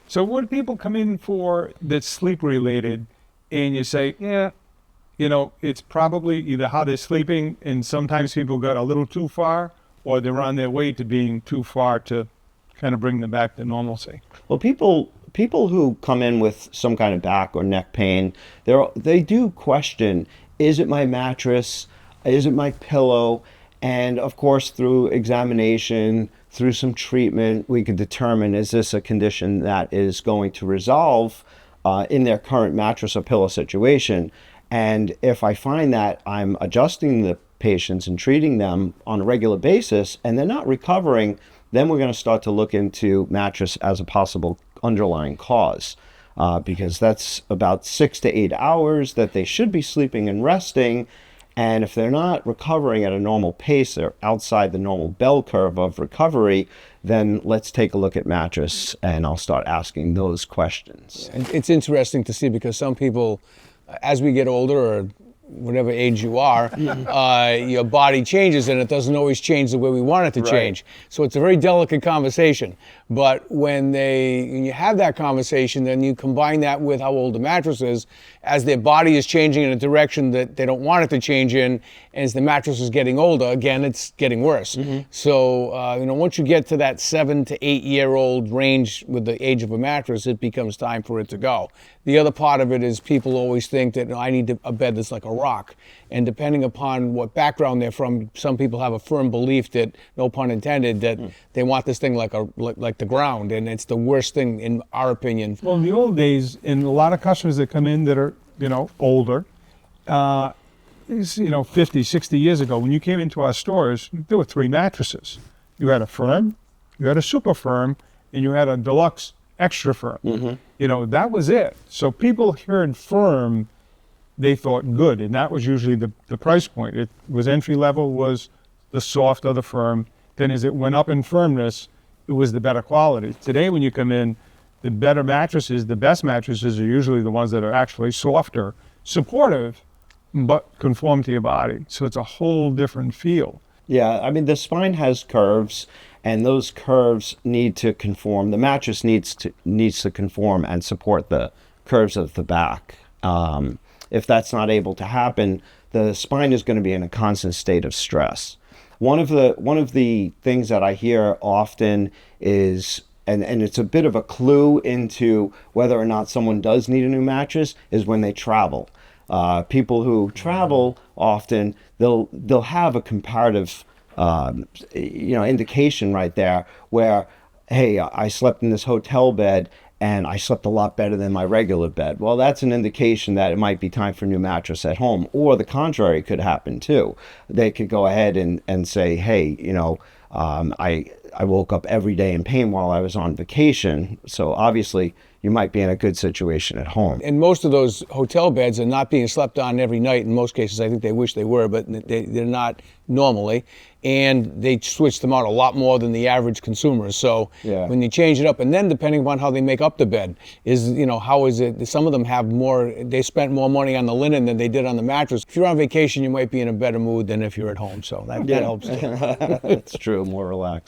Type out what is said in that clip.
So when people come in for that's sleep related and you say, yeah, it's probably either how they're sleeping, and sometimes people got a little too far, or they're on their way to being too far to kind of bring them back to normalcy. Well, people who come in with some kind of back or neck pain, they do question, is it my mattress? Is it my pillow? And of course, through examination, through some treatment, we can determine, is this a condition that is going to resolve in their current mattress or pillow situation? And if I find that I'm adjusting the patients and treating them on a regular basis and they're not recovering, then we're going to start to look into mattress as a possible underlying cause. Because that's about 6 to 8 hours that they should be sleeping and resting. And if they're not recovering at a normal pace, they're outside the normal bell curve of recovery, then let's take a look at mattress, and I'll start asking those questions. It's interesting to see, because some people, as we get older, or whatever age you are, your body changes, and it doesn't always change the way we want it to change. So it's a very delicate conversation. But when you have that conversation, then you combine that with how old the mattress is, as their body is changing in a direction that they don't want it to change in, and as the mattress is getting older, again, it's getting worse. So, once you get to that 7 to 8 year old range with the age of a mattress, it becomes time for it to go. The other part of it is people always think that I need a bed that's like a rock. And depending upon what background they're from, some people have a firm belief that, no pun intended, that they want this thing like the ground, and it's the worst thing in our opinion. Well, in the old days, and a lot of customers that come in that are, older, 50, 60 years ago, when you came into our stores, there were 3 mattresses. You had a firm, you had a super firm, and you had a deluxe extra firm. That was it. So people heard firm, they thought good, and that was usually the price point. It was entry level, was the soft of the firm. Then as it went up in firmness, it was the better quality. Today when you come in, the better mattresses, the best mattresses are usually the ones that are actually softer, supportive, but conform to your body. So it's a whole different feel. Yeah, I mean, the spine has curves, and those curves need to conform. The mattress needs to conform and support the curves of the back. If that's not able to happen, the spine is going to be in a constant state of stress. One of the things that I hear often is, and it's a bit of a clue into whether or not someone does need a new mattress, is when they travel. People who travel often, they'll have a comparative indication right there where, hey, I slept in this hotel bed and I slept a lot better than my regular bed. Well, that's an indication that it might be time for a new mattress at home. Or the contrary could happen too. They could go ahead and say, hey, I woke up every day in pain while I was on vacation. So obviously you might be in a good situation at home. And most of those hotel beds are not being slept on every night. In most cases, I think they wish they were, but they're not normally. And they switch them out a lot more than the average consumer. So when you change it up, and then depending upon how they make up the bed, how is it? Some of them have they spent more money on the linen than they did on the mattress. If you're on vacation, you might be in a better mood than if you're at home. So that helps too. It's true, more relaxed.